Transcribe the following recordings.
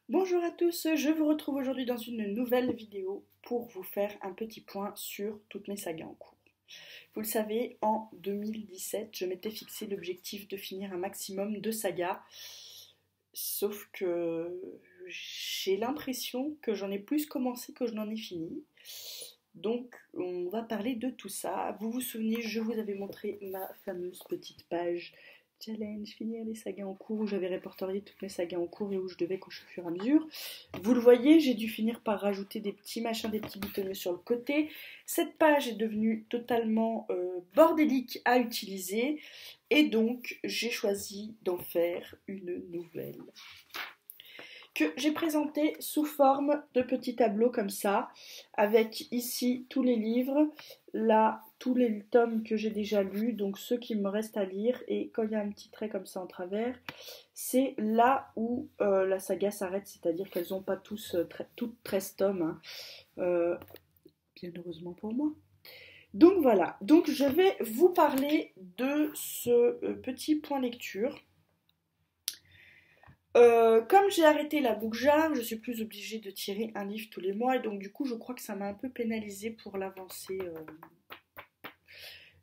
Bonjour à tous, je vous retrouve aujourd'hui dans une nouvelle vidéo pour vous faire un petit point sur toutes mes sagas en cours. Vous le savez, en 2017, je m'étais fixé l'objectif de finir un maximum de sagas, sauf que j'ai l'impression que j'en ai plus commencé que je n'en ai fini. Donc on va parler de tout ça. Vous vous souvenez, je vous avais montré ma fameuse petite page challenge, finir les sagas en cours, où j'avais répertorié toutes mes sagas en cours et où je devais cocher au fur et à mesure. Vous le voyez, j'ai dû finir par rajouter des petits machins, des petits boutonneux sur le côté. Cette page est devenue totalement bordélique à utiliser et donc j'ai choisi d'en faire une nouvelle que j'ai présenté sous forme de petits tableaux comme ça, avec ici tous les livres, là tous les tomes que j'ai déjà lus, donc ceux qui me restent à lire, et quand il y a un petit trait comme ça en travers, c'est là où la saga s'arrête, c'est-à-dire qu'elles n'ont pas toutes 13 tomes, hein. Bien heureusement pour moi. Donc voilà, donc je vais vous parler de ce petit point lecture. Comme j'ai arrêté la book jar, je suis plus obligée de tirer un livre tous les mois et donc du coup je crois que ça m'a un peu pénalisée pour l'avancée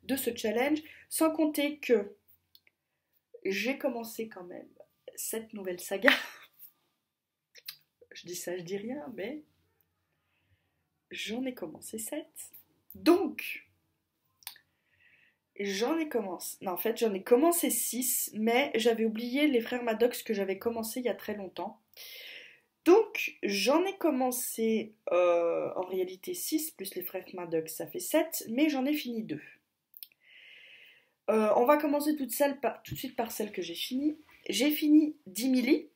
de ce challenge, sans compter que j'ai commencé quand même cette nouvelle saga. Je dis ça, je dis rien, mais j'en ai commencé 7. Donc, j'en ai commencé... Non, en fait, j'en ai commencé 6, mais j'avais oublié les frères Maddox que j'avais commencé il y a très longtemps. Donc, j'en ai commencé en réalité 6, plus les frères Maddox, ça fait 7, mais j'en ai fini 2. On va commencer tout de suite par celle que j'ai finie. J'ai fini Dimili.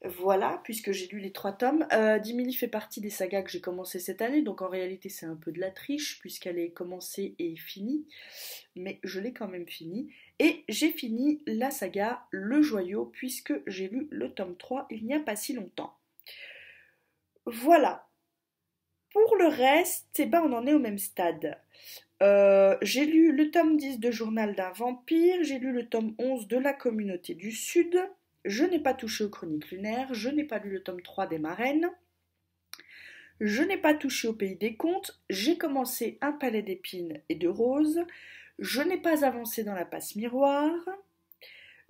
Voilà, puisque j'ai lu les 3 tomes. Dimili fait partie des sagas que j'ai commencé cette année, donc en réalité c'est un peu de la triche, puisqu'elle est commencée et finie, mais je l'ai quand même finie. Et j'ai fini la saga Le Joyau, puisque j'ai lu le tome 3 il n'y a pas si longtemps. Voilà. Pour le reste, eh ben, on en est au même stade. J'ai lu le tome 10 de Journal d'un vampire, j'ai lu le tome 11 de La Communauté du Sud, je n'ai pas touché aux Chroniques lunaires, je n'ai pas lu le tome 3 des Marraines, je n'ai pas touché au Pays des Contes, j'ai commencé Un palais d'épines et de roses, je n'ai pas avancé dans La Passe Miroir,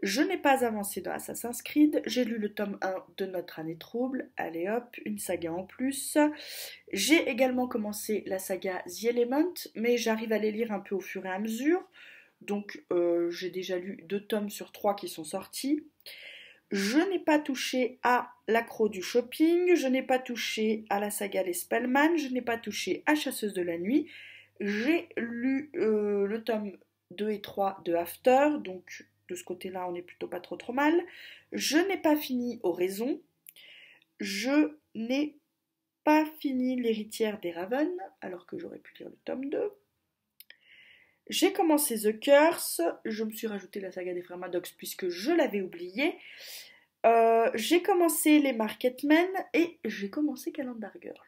je n'ai pas avancé dans Assassin's Creed, j'ai lu le tome 1 de Notre Année Trouble, allez hop, une saga en plus. J'ai également commencé la saga The Element, mais j'arrive à les lire un peu au fur et à mesure. Donc j'ai déjà lu 2 tomes sur 3 qui sont sortis. Je n'ai pas touché à L'accro du shopping, je n'ai pas touché à la saga Les Spellman, je n'ai pas touché à Chasseuse de la nuit. J'ai lu le tome 2 et 3 de After, donc de ce côté-là on n'est plutôt pas trop mal. Je n'ai pas fini Oraison. Je n'ai pas fini L'héritière des Raven, alors que j'aurais pu lire le tome 2. J'ai commencé The Curse, je me suis rajouté la saga des frères Maddox puisque je l'avais oublié. J'ai commencé les Marketmen et j'ai commencé Calendar Girl.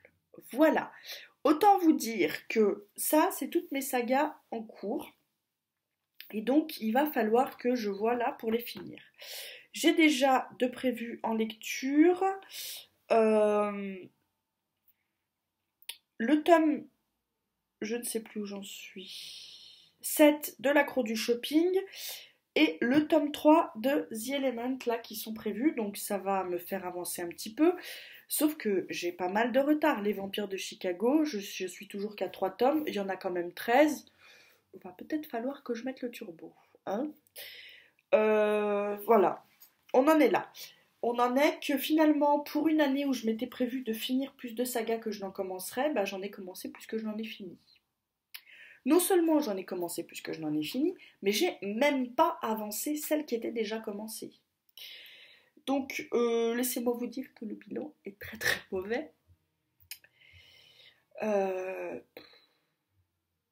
Voilà. Autant vous dire que ça, c'est toutes mes sagas en cours. Et donc, il va falloir que je vois là pour les finir. J'ai déjà 2 prévus en lecture. Le tome, je ne sais plus où j'en suis, 7 de L'accro du shopping et le tome 3 de The Element là qui sont prévus, donc ça va me faire avancer un petit peu, sauf que j'ai pas mal de retard. Les vampires de Chicago, je suis toujours qu'à 3 tomes, il y en a quand même 13, il va peut-être falloir que je mette le turbo, hein. Voilà, on en est là. On en est que finalement, pour une année où je m'étais prévu de finir plus de sagas que je n'en commencerais, bah j'en ai commencé plus que je n'en ai fini. Non seulement j'en ai commencé plus que je n'en ai fini, mais j'ai même pas avancé celle qui était déjà commencée. Donc, laissez-moi vous dire que le bilan est très très mauvais. Je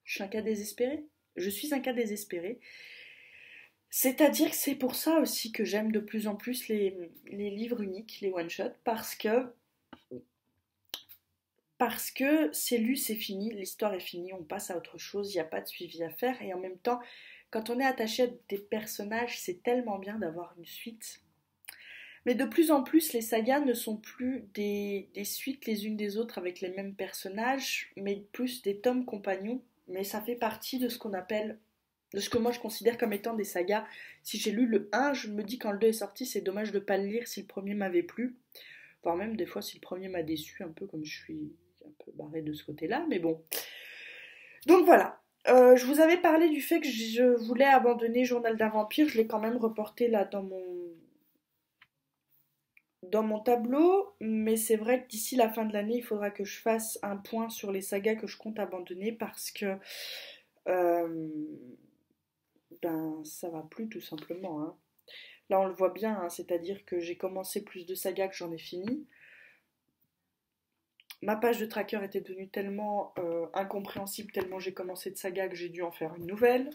suis un cas désespéré. Je suis un cas désespéré. C'est-à-dire que c'est pour ça aussi que j'aime de plus en plus les livres uniques, les one-shots, parce que c'est lu, c'est fini, l'histoire est finie, on passe à autre chose, il n'y a pas de suivi à faire, et en même temps, quand on est attaché à des personnages, c'est tellement bien d'avoir une suite. Mais de plus en plus, les sagas ne sont plus des suites les unes des autres avec les mêmes personnages, mais plus des tomes compagnons. Mais ça fait partie de ce qu'on appelle, de ce que moi je considère comme étant des sagas. Si j'ai lu le 1, je me dis quand le 2 est sorti, c'est dommage de ne pas le lire si le premier m'avait plu. Voire même des fois si le premier m'a déçu, un peu comme je suis un peu barrée de ce côté-là, mais bon. Donc voilà. Je vous avais parlé du fait que je voulais abandonner Journal d'un vampire, je l'ai quand même reporté là dans mon tableau, mais c'est vrai que d'ici la fin de l'année, il faudra que je fasse un point sur les sagas que je compte abandonner parce que euh, ben ça va plus tout simplement, hein. Là on le voit bien, hein, c'est-à-dire que j'ai commencé plus de sagas que j'en ai fini. Ma page de tracker était devenue tellement incompréhensible, tellement j'ai commencé de sagas que j'ai dû en faire une nouvelle.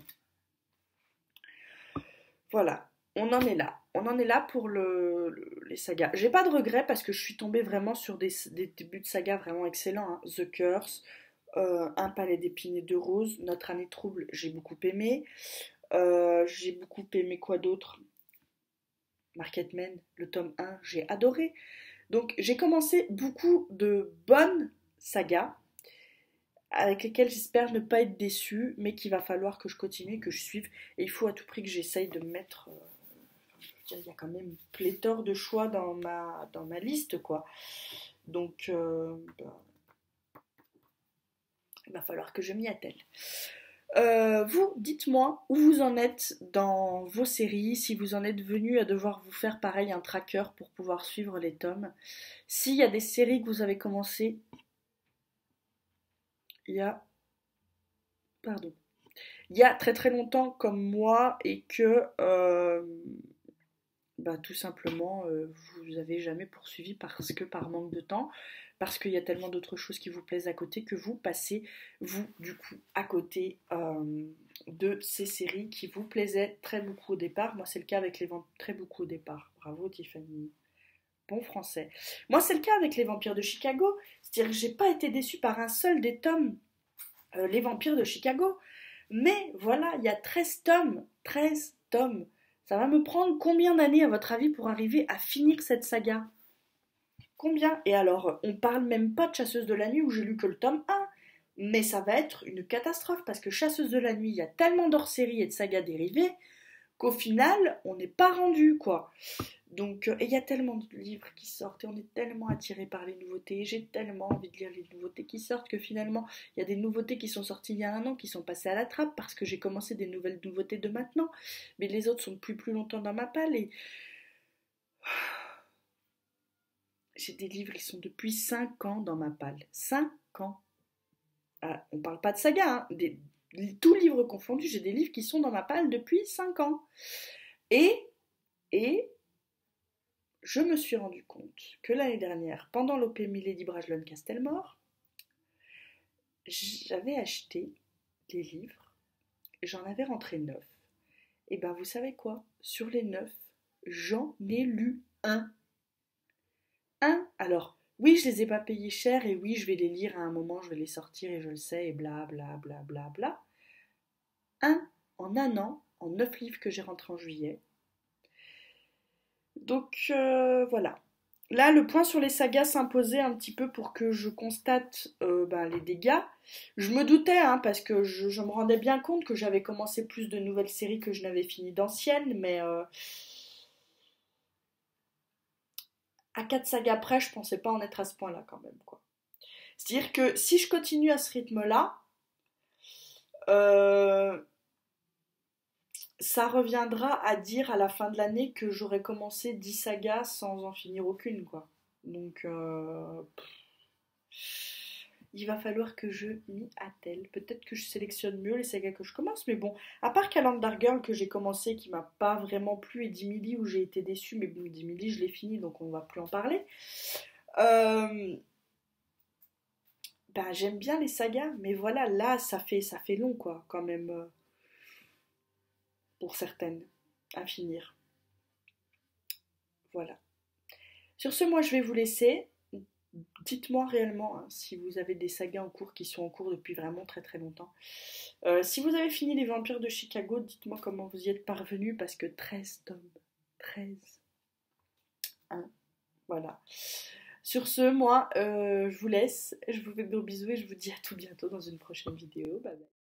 Voilà, on en est là. On en est là pour les sagas. J'ai pas de regrets parce que je suis tombée vraiment sur des débuts de sagas vraiment excellents, hein. The Curse, Un palais d'épines et de roses, Notre année trouble, j'ai beaucoup aimé. J'ai beaucoup aimé quoi d'autre? Marketman, le tome 1, j'ai adoré. Donc j'ai commencé beaucoup de bonnes sagas avec lesquelles j'espère ne pas être déçue, mais qu'il va falloir que je continue, que je suive. Et il faut à tout prix que j'essaye de me mettre... il y a quand même pléthore de choix dans ma liste, quoi. Donc, il va falloir que je m'y attelle. Vous, dites-moi où vous en êtes dans vos séries, si vous en êtes venu à devoir vous faire pareil un tracker pour pouvoir suivre les tomes. S'il y a des séries que vous avez commencé, il y a... Pardon. Il y a très très longtemps comme moi et que bah, tout simplement vous avez jamais poursuivi parce que par manque de temps, parce qu'il y a tellement d'autres choses qui vous plaisent à côté que vous passez vous du coup à côté de ces séries qui vous plaisaient très beaucoup au départ. Moi c'est le cas avec les vampires très beaucoup au départ. Bravo Tiffany. Bon français. Moi c'est le cas avec les vampires de Chicago, c'est-à-dire que j'ai pas été déçue par un seul des tomes les vampires de Chicago. Mais voilà, il y a 13 tomes. 13 tomes. Ça va me prendre combien d'années, à votre avis, pour arriver à finir cette saga? Combien? Et alors, on parle même pas de Chasseuse de la Nuit où j'ai lu que le tome 1. Mais ça va être une catastrophe parce que Chasseuse de la Nuit, il y a tellement d'hors-séries et de sagas dérivées qu'au final, on n'est pas rendu, quoi. Donc, et il y a tellement de livres qui sortent et on est tellement attiré par les nouveautés. J'ai tellement envie de lire les nouveautés qui sortent que finalement, il y a des nouveautés qui sont sorties il y a un an qui sont passées à la trappe parce que j'ai commencé des nouvelles nouveautés de maintenant. Mais les autres sont depuis plus longtemps dans ma palle et j'ai des livres qui sont depuis 5 ans dans ma palle. 5 ans. Ah, on parle pas de saga, hein. Tous livres confondus, j'ai des livres qui sont dans ma palle depuis 5 ans. Et, et je me suis rendu compte que l'année dernière, pendant l'OP Milady Brajlon Castelmore, j'avais acheté des livres, j'en avais rentré 9. Et ben vous savez quoi? Sur les 9, j'en ai lu un. Un. Alors, oui, je les ai pas payés cher et oui, je vais les lire à un moment, je vais les sortir et je le sais et bla bla bla bla bla. Un en un an, en 9 livres que j'ai rentrés en juillet. Donc voilà. Là, le point sur les sagas s'imposait un petit peu pour que je constate les dégâts. Je me doutais, hein, parce que je me rendais bien compte que j'avais commencé plus de nouvelles séries que je n'avais fini d'anciennes, mais à 4 sagas près, je pensais pas en être à ce point-là quand même, quoi. C'est-à-dire que si je continue à ce rythme-là, euh, ça reviendra à dire à la fin de l'année que j'aurais commencé 10 sagas sans en finir aucune, quoi. Donc, il va falloir que je m'y attelle. Peut-être que je sélectionne mieux les sagas que je commence, mais bon, à part Calendar Girl que j'ai commencé, qui m'a pas vraiment plu, et Dimili où j'ai été déçue, mais bon, Dimili je l'ai fini, donc on va plus en parler. J'aime bien les sagas, mais voilà, là, ça fait long, quoi, quand même, pour certaines, à finir. Voilà. Sur ce, moi, je vais vous laisser. Dites-moi réellement hein, si vous avez des sagas en cours qui sont en cours depuis vraiment très très longtemps. Si vous avez fini les Vampires de Chicago, dites-moi comment vous y êtes parvenu parce que 13 tomes. 13. Hein, voilà. Sur ce, moi, je vous laisse. Je vous fais de gros bisous et je vous dis à tout bientôt dans une prochaine vidéo. Bye bye.